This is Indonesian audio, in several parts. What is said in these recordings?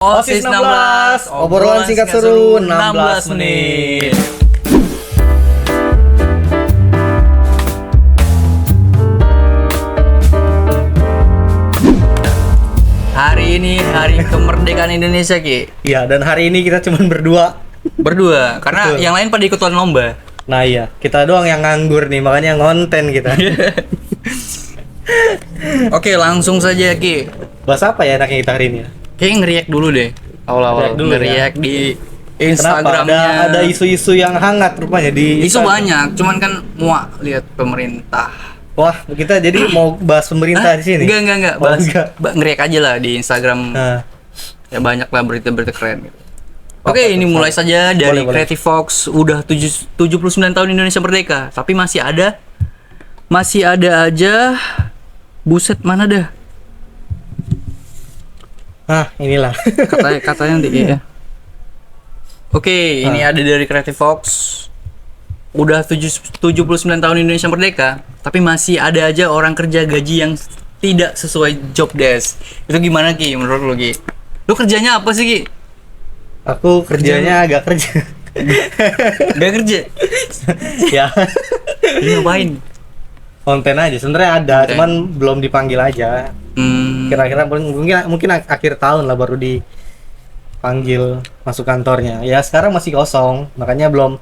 OSIS 16, obrolan singkat seru 16 menit. Hari ini hari kemerdekaan Indonesia, Ki. Iya, dan hari ini kita cuma berdua. Berdua, karena Betul. yang lain pada ikutan lomba. Nah iya, kita doang yang nganggur nih, makanya ngonten kita. Oke, langsung saja, Ki. Bahas apa ya enaknya kita hari ini ya? Kayaknya ngeriak dulu deh. Awal-awal Ngeriak dulu ngeriak di Kenapa? Instagramnya. Ada isu-isu yang hangat rupanya di Isu Instagram. banyak, cuman kan muak lihat pemerintah. Wah, kita jadi mau bahas pemerintah di sini. Enggak. Oh, Bahas, enggak. ngeriak aja lah di Instagram. Nah, Ya banyak lah berita-berita keren gitu. Apa Oke, tuh? ini mulai saja dari Boleh. Creative Fox. Udah 79 tahun Indonesia merdeka, tapi masih ada aja. Buset, mana dah? inilah. Katanya nanti ya. Oke, ini ada dari Creative Fox. Udah 79 tahun Indonesia merdeka, tapi masih ada aja orang kerja gaji yang tidak sesuai job desk. Itu gimana, Ki, menurut lo, Ki? Lu kerjanya apa sih, Ki? Aku kerjanya agak kerja. Gak kerja? Ya, Lu ngapain? konten aja. Sebenarnya ada, Konten. cuman belum dipanggil aja. Kira-kira mungkin akhir tahun lah baru dipanggil masuk kantornya. Ya sekarang masih kosong, makanya belum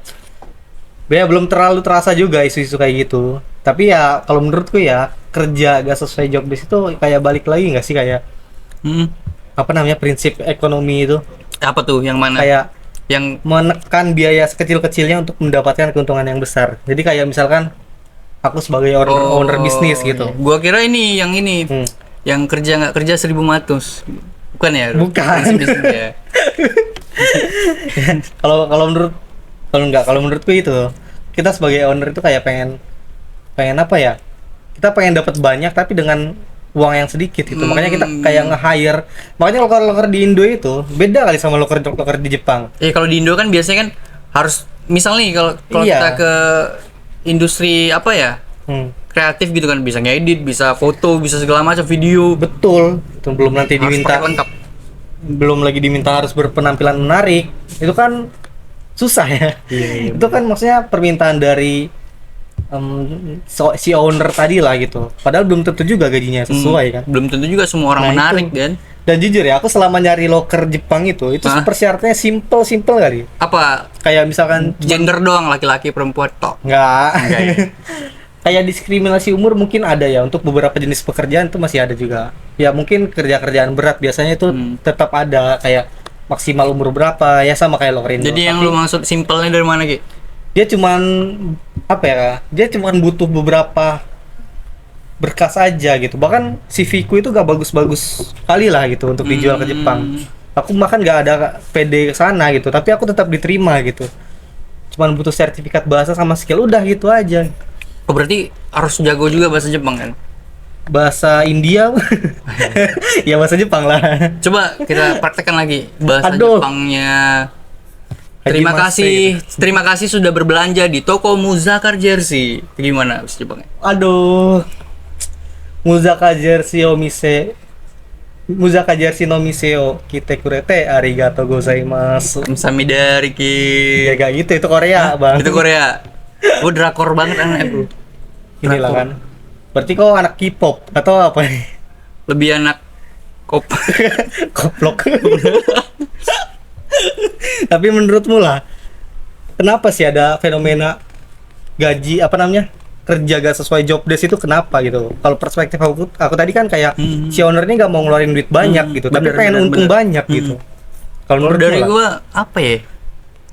terlalu terasa juga isu-isu kayak gitu. Tapi ya kalau menurutku ya kerja gak sesuai job desk itu kayak balik lagi nggak sih, kayak Hmm. apa namanya, prinsip ekonomi itu Apa tuh? Yang mana? kayak Yang menekan biaya sekecil-kecilnya untuk mendapatkan keuntungan yang besar. Jadi kayak misalkan aku sebagai owner bisnis gitu. iya. Gua kira ini yang ini. Hmm. Yang kerja nggak kerja 1.500. Bukan ya? Bukan. Prinsip bisnis ya. Kalau menurutku itu kita sebagai owner itu kayak pengen apa ya, kita pengen dapat banyak tapi dengan uang yang sedikit gitu. Makanya kita kayak nge-hire. Makanya loker di Indo itu beda kali sama loker di Jepang. Kalau di Indo kan biasanya kan harus misal nih kalau Iya. kita ke industri apa ya? Kreatif gitu kan, bisa ngedit, bisa foto, bisa segala macam video. Betul, itu belum nanti Harus diminta, pakai lengkap. belum lagi diminta harus berpenampilan menarik. Itu kan susah ya. Iya. Itu kan maksudnya permintaan dari si owner tadi lah gitu. Padahal belum tentu juga gajinya sesuai kan. Belum tentu juga semua orang Nah, menarik itu. kan. Dan jujur ya, aku selama nyari loker Jepang itu Hah? persyaratannya simple kali. Apa Kayak misalkan gender doang, laki-laki perempuan tok. enggak. Enggak ya? Kayak diskriminasi umur mungkin ada ya, untuk beberapa jenis pekerjaan itu masih ada juga. Ya mungkin kerjaan berat biasanya itu tetap ada, kayak maksimal umur berapa ya, sama kayak loker Indo. Jadi yang Tapi lu maksud simpelnya dari mana, Ki? dia cuman apa ya? Dia cuman butuh beberapa berkas aja gitu. Bahkan CV ku itu gak bagus-bagus kali lah gitu untuk dijual ke Jepang. Aku makan gak ada PD ke sana gitu, tapi aku tetap diterima gitu. Cuman butuh sertifikat bahasa sama skill, udah gitu aja. Oh, berarti harus jago juga bahasa Jepang kan? Bahasa India ya bahasa Jepang lah. Coba kita praktekkan lagi bahasa Aduh. Jepangnya. Hajimasu. Terima kasih sudah berbelanja di toko Muzakar Jersey. Gimana bahasa Jepangnya? Aduh, Muzaka Jersey no Miseo Kite kurete arigato gozaimasu. Kamsahamnida, Riki. Ya gak gitu, itu Korea bang. Itu Korea. Gue drakor banget anaknya, bro. Inilah kan. Berarti kau anak K-pop atau apa nih? Lebih anak kop. Koplok. Tapi menurutmu lah, kenapa sih ada fenomena gaji apa namanya, kerja gak sesuai job desk itu kenapa gitu? Kalau perspektif aku tadi kan kayak si owner ini gak mau ngeluarin duit banyak gitu, tapi bener, pengen bener, untung bener. banyak gitu. Kalau menurut Dari gue apa ya?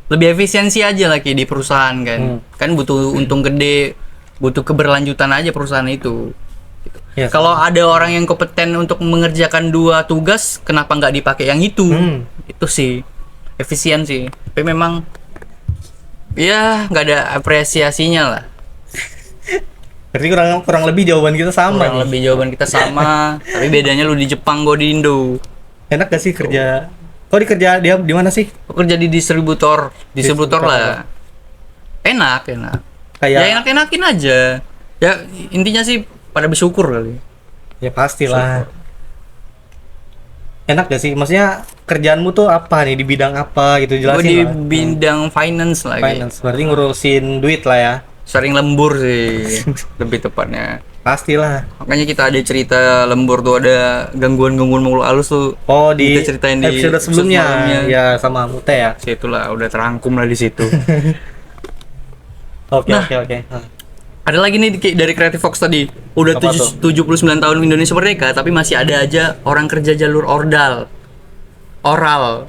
Lebih efisiensi aja lagi di perusahaan kan. Kan butuh untung gede, butuh keberlanjutan aja perusahaan itu. Gitu. Ya, Kalau ada orang yang kompeten untuk mengerjakan dua tugas, kenapa nggak dipakai yang itu? Itu sih efisiensi. Tapi memang ya nggak ada apresiasinya lah. berarti kurang lebih jawaban kita sama. Kurang nih. lebih jawaban kita sama, tapi bedanya lu di Jepang, gue di Indo. Enak gak sih kerja? Kau dia di mana sih? Gue kerja di distributor lah. Enak. Kayak Ya enak-enakin aja. Ya intinya sih pada bersyukur kali. ya pastilah. enak gak sih? Maksudnya kerjaanmu tuh apa nih, di bidang apa gitu, Gue jelasin di lah. bidang finance lagi. Finance, berarti ngurusin duit lah ya. Sering lembur sih, lebih tepatnya. Pastilah. Makanya kita ada cerita lembur tuh, ada gangguan-gangguan makhluk halus tuh. Oh, di Kita ceritain di episode sebelumnya sebelumnya. ya sama Mute ya. Situlah udah terangkum lah di situ. Oke, Nah. oke. Ada lagi nih dari Creative Fox tadi. Udah Apa tuh? 79 tahun Indonesia merdeka, tapi masih ada aja orang kerja jalur ordal. Ordal.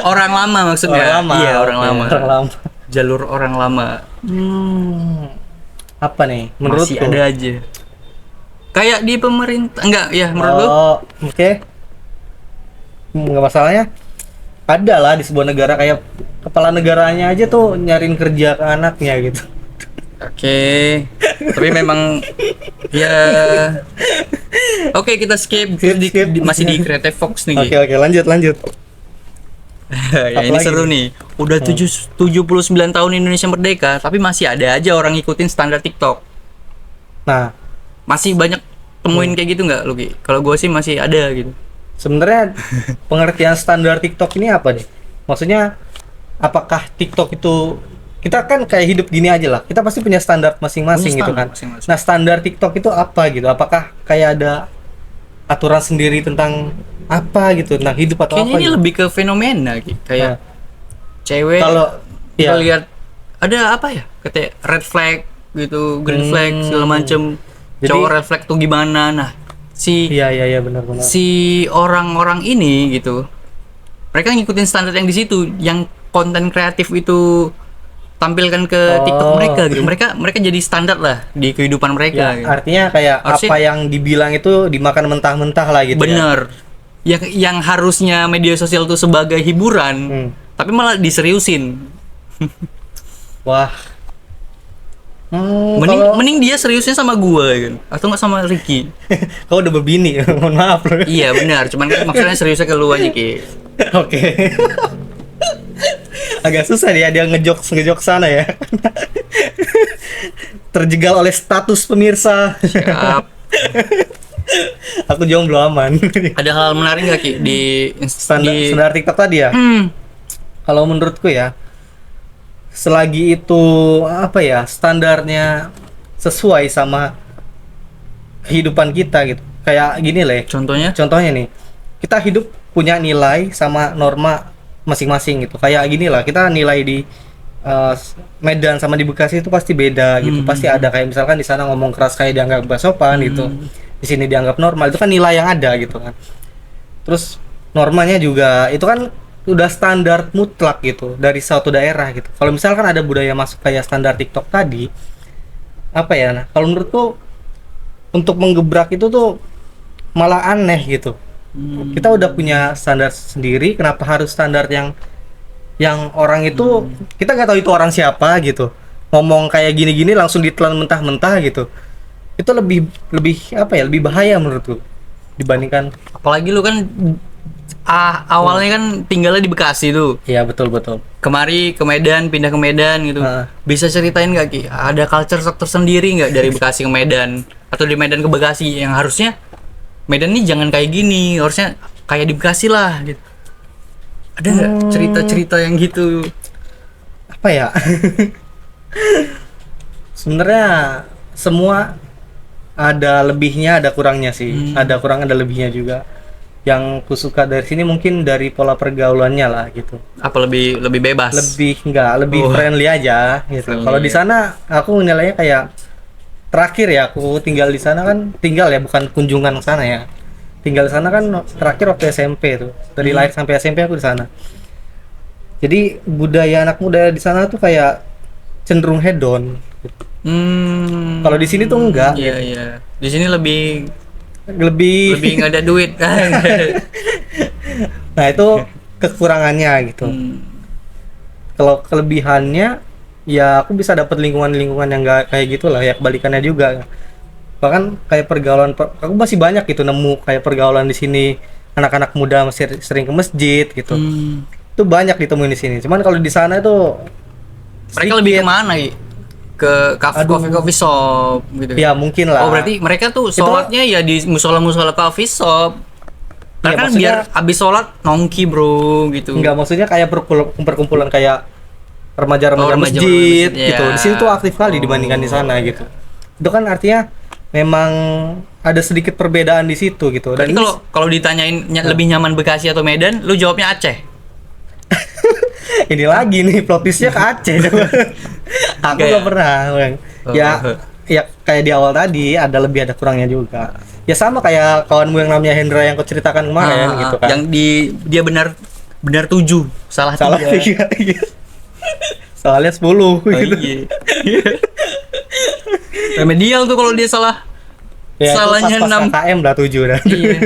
Orang lama maksudnya. Orang lama. Iya, orang Oke, lama. Orang lama. Jalur orang lama. Apa nih menurut Masih lu? ada aja. Kayak di pemerintah. Enggak, ya menurut lu? Oh, oke. Nggak masalahnya. Ada lah di sebuah negara, kayak kepala negaranya aja tuh nyariin kerja ke anaknya gitu. Oke. Tapi memang ya. Oke, kita skip. Skip. Masih di Creative Fox nih. Gi. Oke, lanjut. Ya, ini Apalagi seru nih? nih. Udah 79 tahun Indonesia merdeka, tapi masih ada aja orang ngikutin standar TikTok. Nah, Masih banyak temuin kayak gitu nggak, Luki? Kalau gue sih masih ada gitu. sebenarnya pengertian standar TikTok ini apa nih? Maksudnya apakah TikTok itu, kita kan kayak hidup gini aja lah. Kita pasti punya standar masing-masing Punya gitu standar kan. masing-masing. Nah, standar TikTok itu apa gitu? Apakah kayak ada aturan sendiri tentang apa gitu, tentang hidup atau Kayaknya apa ini gitu? lebih ke fenomena gitu. Kayak Nah, cewek kalau kita ya lihat ada apa ya? Kayak red flag gitu, green flag segala macem. Jadi- Cowok red flag tuh gimana? Nah, iya benar-benar. si orang-orang ini gitu, mereka ngikutin standar yang di situ, yang konten kreatif itu tampilkan ke TikTok Oh. mereka gitu. Mereka jadi standar lah di kehidupan mereka Ya, gitu. artinya kayak Harusnya- apa yang dibilang itu dimakan mentah-mentah lah gitu ya. Bener. Yang harusnya media sosial tuh sebagai hiburan, tapi malah diseriusin. Wah. Mending Kalau mending dia seriusnya sama gua gitu. Atau nggak sama Ricky. kau udah berbini, mohon maaf loh. Iya benar, cuman kan maksudnya seriusnya ke lu aja Ki. Oke. Agak susah dia ngejok sana ya. Terjegal oleh status pemirsa. Siap. Aku jomblo aman. Ada hal menarik nggak Ki di Standar TikTok tadi ya. Kalau menurutku ya, selagi itu apa ya, standarnya sesuai sama kehidupan kita gitu. Kayak gini lah ya. Contohnya Nih, kita hidup punya nilai sama norma masing-masing gitu. Kayak gini lah, kita nilai di Medan sama di Bekasi itu pasti beda gitu. Pasti ada kayak misalkan di sana ngomong keras kayak dianggap gak sopan gitu. Di sini dianggap normal. Itu kan nilai yang ada gitu kan. Terus normanya juga itu kan udah standar mutlak gitu dari suatu daerah gitu. Kalau misalkan ada budaya masuk kayak standar TikTok tadi, apa ya? Nah, kalau menurutku untuk menggebrak itu tuh malah aneh gitu. Kita udah punya standar sendiri, kenapa harus standar yang orang itu kita nggak tahu itu orang siapa gitu, ngomong kayak gini-gini langsung ditelan mentah-mentah gitu. Itu lebih apa ya, lebih bahaya menurutku dibandingkan. apalagi lu kan awalnya kan tinggalnya di Bekasi tuh. Iya, betul. Kemari ke Medan, pindah ke Medan gitu. Bisa ceritain nggak Ki? Ada culture shock tersendiri nggak dari Bekasi ke Medan atau di Medan ke Bekasi yang harusnya Medan nih jangan kayak gini, harusnya kayak di Bekasi lah gitu. Ada nggak cerita-cerita yang gitu? Apa ya? Sebenarnya semua ada lebihnya, ada kurangnya sih. Ada kurang, ada lebihnya juga. Yang kusuka dari sini mungkin dari pola pergaulannya lah gitu. Apa lebih bebas? Lebih friendly aja gitu. Friendly, Kalau di ya. sana aku nilainya kayak terakhir ya, aku tinggal di sana kan, tinggal ya bukan kunjungan ke sana ya. Tinggal di sana kan terakhir waktu SMP tuh. Dari lahir sampai SMP aku di sana. Jadi budaya anak muda di sana tuh kayak cenderung hedon. Kalau di sini tuh enggak. Iya, iya. Di sini lebih Lebih nggak ada duit. nah, itu kekurangannya gitu. Kalau kelebihannya ya aku bisa dapat lingkungan yang enggak kayak gitulah ya, kebalikannya juga. Bahkan kayak pergaulan aku masih banyak gitu nemu kayak pergaulan di sini, anak-anak muda masih sering ke masjid gitu. Itu banyak ditemuin di sini. Cuman kalau di sana itu Mereka lebih kemana Ki? ke Aduh. coffee shop gitu. Ya mungkin lah. Oh berarti mereka tuh sholatnya ya di musola coffee shop. Karena Iya, kan maksudnya- biar abis sholat nongki bro gitu. Enggak, maksudnya kayak perkumpulan kayak remaja-remaja remaja masjid masjid, gitu. ya. Di sini tuh aktif kali dibandingkan di sana gitu. Itu kan artinya memang ada sedikit perbedaan di situ gitu. Dan Berarti kalau ditanyain lebih nyaman Bekasi atau Medan, lu jawabnya Aceh. ini lagi nih plot twistnya ke Aceh coba. Aku Enggak ya? nggak pernah, Bang. Oh. Ya kayak di awal tadi ada lebih ada kurangnya juga. Ya sama kayak kawanmu yang namanya Hendra yang kau ceritakan kemarin gitu kan. Yang dia benar 7, salah Salah 3. tiga. Iya. Soalnya 10 Oh, gitu. iya. Remedial tuh kalau dia salah. Ya, itu Salahnya pas 6. KKM lah 7 dah. Iya.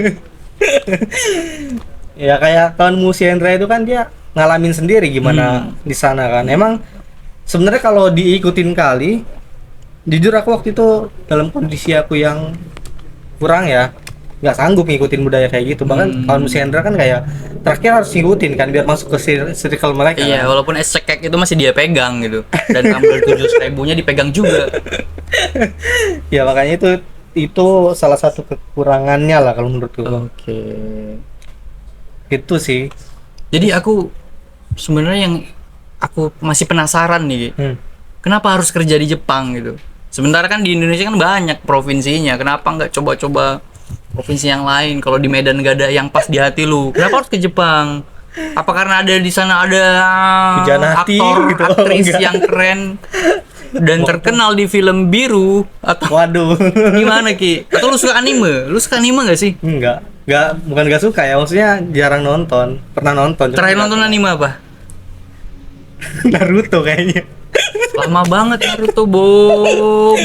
Ya kayak kawanmu si Hendra itu kan dia ngalamin sendiri gimana di sana kan. Emang sebenarnya kalau diikutin kali, jujur aku waktu itu dalam kondisi aku yang kurang ya, nggak sanggup ngikutin budaya kayak gitu. Bahkan kawanmu si Hendra kan kayak terakhir harus ngikutin kan biar masuk ke circle mereka. Iya, kan. walaupun es cekek itu masih dia pegang gitu. Dan tumbler 7.000-nya dipegang juga. Ya makanya itu salah satu kekurangannya lah kalau menurutku. Oke. Itu sih. Jadi aku sebenarnya yang aku masih penasaran nih, kenapa harus kerja di Jepang gitu? Sementara kan di Indonesia kan banyak provinsinya, kenapa nggak coba-coba provinsi yang lain? Kalau di Medan nggak ada yang pas di hati lu, kenapa harus ke Jepang? Apa karena ada di sana ada Hujan hati aktor, gitu? aktris Enggak. yang keren dan terkenal di film biru atau Waduh. gimana Ki? Atau lu suka anime? Lu suka anime nggak sih? Bukan gak suka ya, maksudnya jarang nonton. Pernah nonton. cuma Terakhir nggak nonton suka. anime apa? Naruto kayaknya. Lama banget Naruto, Bung.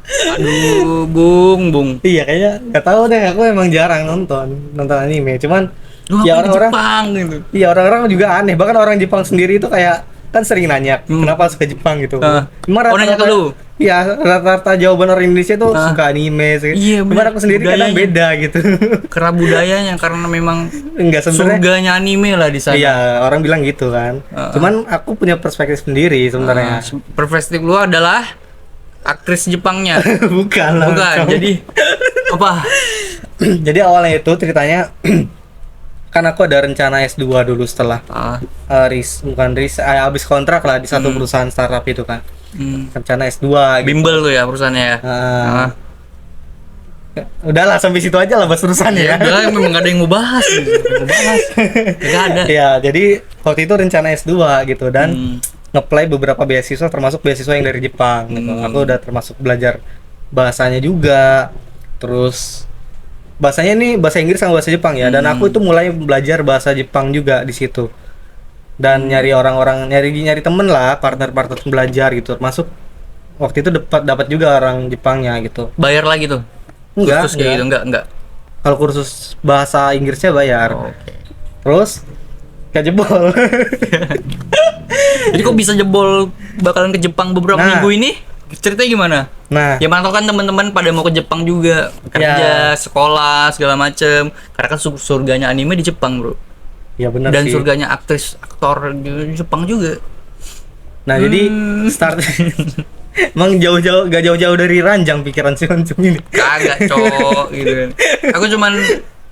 Aduh, Bung. Iya kayaknya nggak tahu deh, aku emang jarang nonton anime. Cuman Lu ya ngapain di orang-orang Jepang gitu. iya orang-orang juga aneh. Bahkan orang Jepang sendiri itu kayak kan sering nanya kenapa suka Jepang gitu. Cuma Oh, nanya ke lu? Iya, rata-rata jawaban orang Indonesia tuh suka anime sih. Iya, Cuma bener. aku sendiri kadang Budayanya. beda gitu. Kera budayanya karena memang Enggak sebenarnya. surganya anime lah di sana. Iya, orang bilang gitu kan. Cuman aku punya perspektif sendiri sebenarnya. Perspektif lu adalah aktris Jepangnya. Bukan lah. Bukan. Kamu- Jadi apa? Jadi awalnya itu ceritanya kan aku ada rencana S2 dulu setelah habis kontrak lah di satu perusahaan startup itu kan. Rencana S2 gitu. Bimbel tuh ya perusahaannya ya. Ah. Udahlah sampai situ aja lah bahas perusahaannya ya. Udah memang gak ada yang mau bahas gitu. Mau bahas. Gak ada. Ya, jadi waktu itu rencana S2 gitu dan nge-apply beberapa beasiswa termasuk beasiswa yang dari Jepang gitu. Aku udah termasuk belajar bahasanya juga. Terus bahasanya ini bahasa Inggris sama bahasa Jepang ya, dan aku itu mulai belajar bahasa Jepang juga di situ. Dan nyari orang-orang, nyari temen lah, partner-partner belajar gitu. Termasuk waktu itu dapat juga orang Jepangnya gitu. Bayar lagi tuh. Enggak, Kursus kayak gitu enggak. Kalau kursus bahasa Inggrisnya bayar. Oke. Terus gak jebol. Jadi kok bisa jebol bakalan ke Jepang beberapa Nah. minggu ini? Ceritanya gimana? Nah, Ya mantau kan teman-teman pada mau ke Jepang juga kerja, sekolah segala macem. Karena kan surganya anime di Jepang bro. ya benar Dan sih. surganya aktor di Jepang juga. Nah, jadi start emang gak jauh-jauh dari ranjang pikiran si Oncum ini. Kagak cowok gitu kan. Aku cuman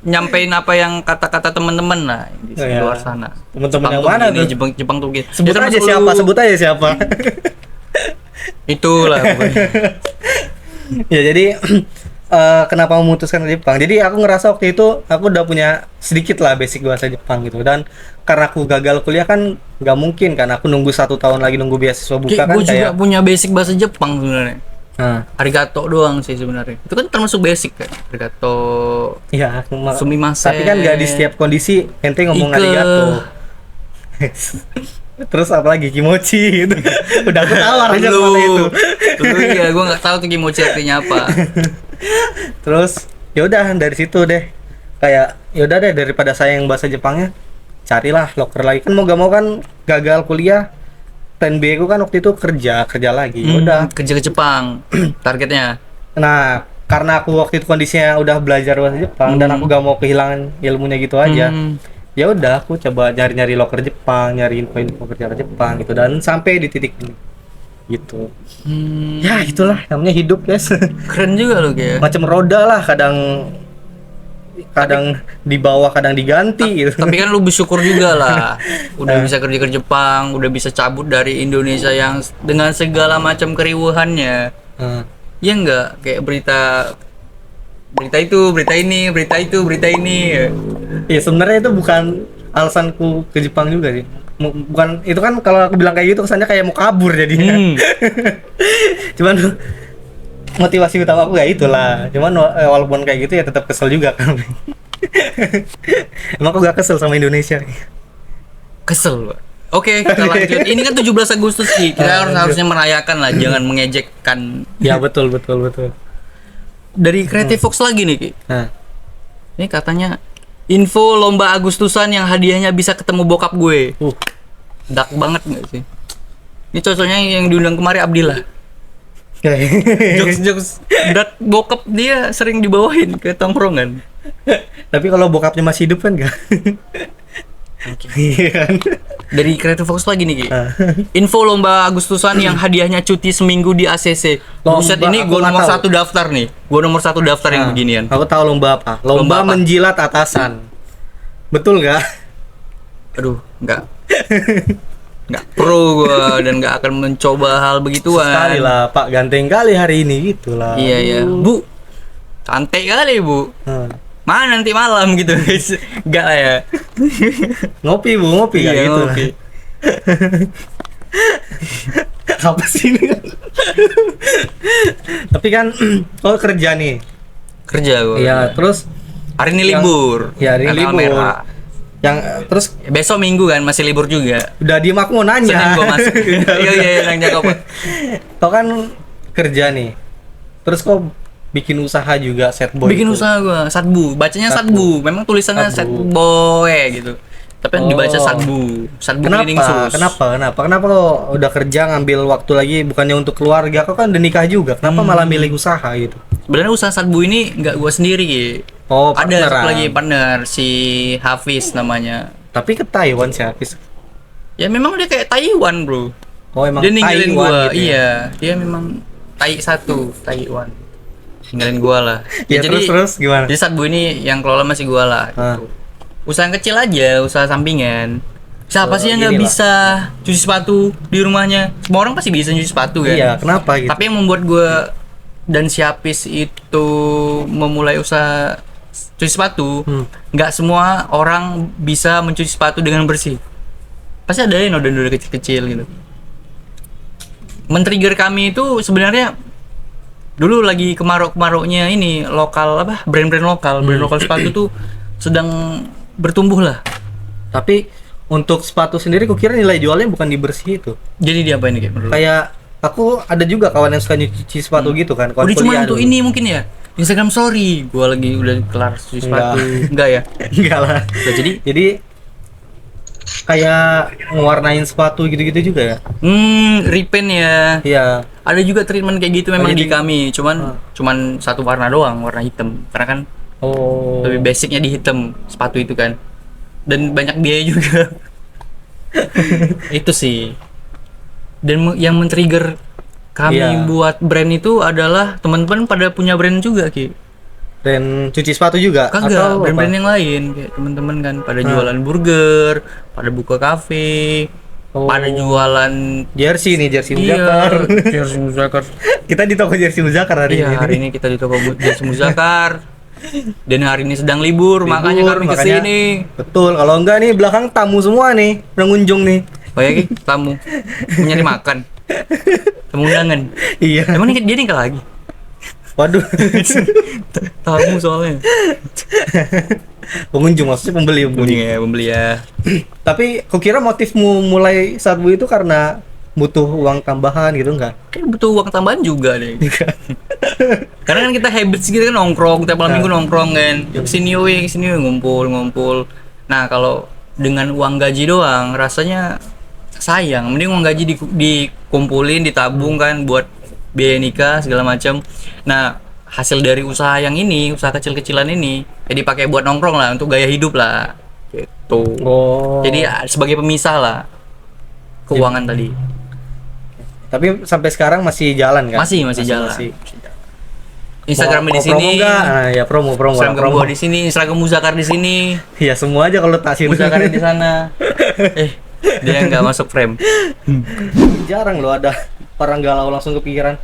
nyampein apa yang kata-kata teman-teman lah di Oh, ya. luar sana. Teman-teman Jepang yang tuh mana gini, tuh? Jepang tuh gitu. Sebut Ya, aja termasuk siapa, lu. sebut aja siapa. Itulah pokoknya. Ya jadi kenapa memutuskan ke Jepang? Jadi aku ngerasa waktu itu aku udah punya sedikit lah basic bahasa Jepang gitu, dan karena aku gagal kuliah kan nggak mungkin kan aku nunggu 1 tahun lagi nunggu beasiswa buka Kayak kan gue juga kayak. punya basic bahasa Jepang sebenarnya. Nah, Arigato doang sih sebenarnya. Itu kan termasuk basic kan. Arigato. ya Sumimasen. tapi kan nggak di setiap kondisi ente ngomong Ike. arigato. Terus apalagi kimochi gitu. Udah aku tahu arahnya kemana itu. Lu ya gue nggak tahu tuh kimochi artinya apa. Terus ya udah dari situ deh, kayak ya udah deh daripada saya yang bahasa Jepangnya carilah loker lagi, kan mau gak mau kan gagal kuliah, plan B ku kan waktu itu kerja lagi. Ya udah, Kerja ke Jepang targetnya. nah karena aku waktu itu kondisinya udah belajar bahasa Jepang dan aku gak mau kehilangan ilmunya gitu aja, ya udah aku coba nyari-nyari loker Jepang, nyari info-info kerja ke Jepang gitu, dan sampai di titik ini. gitu. Ya itulah namanya hidup guys. Keren juga lo kayak. Macam roda lah, kadang di bawah kadang diganti gitu. Tapi kan lu bersyukur juga lah, udah bisa kerja ke Jepang, udah bisa cabut dari Indonesia yang dengan segala macam keriuhannya. Ya enggak, kayak berita itu, berita ini, berita itu, berita ini. Ya sebenarnya itu bukan alasanku ke Jepang juga sih. Bukan itu kan, kalau aku bilang kayak gitu kesannya kayak mau kabur jadinya. Cuman motivasi utama aku ya itulah. Cuman walaupun kayak gitu ya tetap kesel juga kan. Emang aku gak kesel sama Indonesia. Kesel, Pak. Oke, kita lanjut. Ini kan 17 Agustus sih. Kita harusnya merayakan lah, jangan mengejekkan. Ya betul. Dari Creative Fox lagi nih, Ki. Nah, Ini katanya info lomba Agustusan yang hadiahnya bisa ketemu bokap gue. Dark banget nggak sih? Ini cocoknya yang diundang kemarin Abdillah. Jokes dark bokap dia sering dibawain ke tongkrongan. tapi kalau bokapnya masih hidup kan enggak? Iya kan? Dari Creative Fox lagi nih, Ki. Info lomba Agustusan yang hadiahnya cuti seminggu di ACC. Buset, ini gue nomor satu daftar nih. Gue nomor satu daftar yang beginian. Aku tahu lomba apa? Lomba menjilat atasan. Betul nggak? Aduh, nggak pro gue dan nggak akan mencoba hal begituan. Sekali lah, Pak, ganteng kali hari ini gitulah. Iya. Bu, cantik kali Bu. Mana nanti malam gitu guys? Enggak lah ya. Ngopi Bu, ngopi Iya, gitu. ngopi. Apa sih ini? Tapi kan kalau kerja nih. Kerja gue. Iya, terus hari ini libur. Ya, hari ini Tanggal libur. merah. Yang terus Besok Minggu kan masih libur juga. udah diem, aku mau nanya. Senin gua masuk. Iya, nanya kok, Pak. Kau kan kerja nih. Terus kok bikin usaha juga, set boy. Bikin usaha gua, Satbu. Bacanya Satbu. Memang tulisannya Set Boy gitu. Tapi dibaca Satbu. Satbu Cleaning Sus. Kenapa lo udah kerja ngambil waktu lagi bukannya untuk keluarga? Kau kan udah nikah juga. Kenapa malah milih usaha gitu? Sebenarnya usaha Satbu ini nggak gua sendiri, Ki. Oh, ada satu lagi partner si Hafiz namanya. Tapi ke Taiwan sih Hafiz. Ya memang dia kayak Taiwan, Bro. Oh, emang Dia ninggalin Taiwan gua. gitu ya? Iya, dia memang Taiwan. Ninggalin gua lah. Ya, terus gimana? Jadi Satbu ini yang kelola masih gua lah gitu. Usaha kecil aja, usaha sampingan. Siapa sih yang nggak bisa cuci sepatu di rumahnya? Semua orang pasti bisa cuci sepatu kan? Iya, kenapa gitu? Tapi yang membuat gua dan si Hafiz itu memulai usaha cuci sepatu, nggak semua orang bisa mencuci sepatu dengan bersih. Pasti ada yang noda-noda kecil-kecil gitu. Men-trigger kami itu sebenarnya dulu lagi kemarau-kemaraunya ini lokal brand-brand lokal, brand lokal sepatu tuh sedang bertumbuh lah. Tapi untuk sepatu sendiri kukira nilai jualnya bukan di bersih itu. Jadi dia apa ini Kayak aku ada juga kawan yang suka nyuci sepatu gitu kan. Udah cuma untuk ini mungkin ya. Instagram story, gua lagi udah kelar cuci sepatu. Enggak ya? Enggak lah. Nah, jadi kayak ngewarnain sepatu gitu-gitu juga ya. Repaint ya. Iya. Ada juga treatment kayak gitu memang jadi, di kami, cuman satu warna doang, warna hitam. Karena kan lebih basicnya di hitam sepatu itu kan. Dan banyak biaya juga. Itu sih. Dan yang men-trigger kami buat brand itu adalah teman-teman pada punya brand juga, Ki. Brand cuci sepatu juga? Kagak, brand-brand yang lain kayak teman-teman kan pada jualan burger, pada buka kafe, pada jualan jersey Muzakar. Jersey Muzakar. Kita di toko jersey Muzakar hari ini. Hari ini kita di toko jersey Muzakar. Dan hari ini sedang libur, makanya kami kesini. Betul, kalau enggak nih belakang tamu semua nih, pengunjung nih. Oh ya, Ki, tamu nyari makan. Tamu undangan. Iya. Emang nih dia nikah lagi? Waduh. Tamu soalnya. Pengunjung maksudnya pembeli ya. Tapi kukira motifmu mulai Satbu itu karena butuh uang tambahan gitu enggak? Kayak butuh uang tambahan juga deh. Karena kan kita habits gitu kan, nongkrong tiap malam minggu nongkrong kan. Kesini ngumpul. Nah, kalau dengan uang gaji doang rasanya sayang. Mending uang gaji dikumpulin, ditabung kan buat biaya nikah segala macam. Nah, hasil dari usaha yang ini, usaha kecil-kecilan ini, ya dipakai buat nongkrong lah, untuk gaya hidup lah. Gitu. Jadi sebagai pemisah lah keuangan tadi. Tapi sampai sekarang masih jalan kan? Masih jalan. Masih. Instagramnya di Promo sini. enggak? Nah, ya promo. Instagram gua di sini, Instagram Muzakar di sini. Ya semua aja kalau tak sih. Muzakar di sana. Dia nggak masuk frame. Jarang loh ada orang galau langsung kepikiran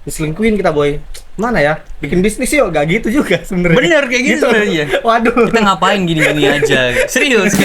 diselingkuhin kita boy. Mana ya? Bikin bisnis yuk, gak gitu juga sebenarnya. Bener kayak gitu sebenarnya. Waduh. Kita ngapain gini-gini aja. Serius.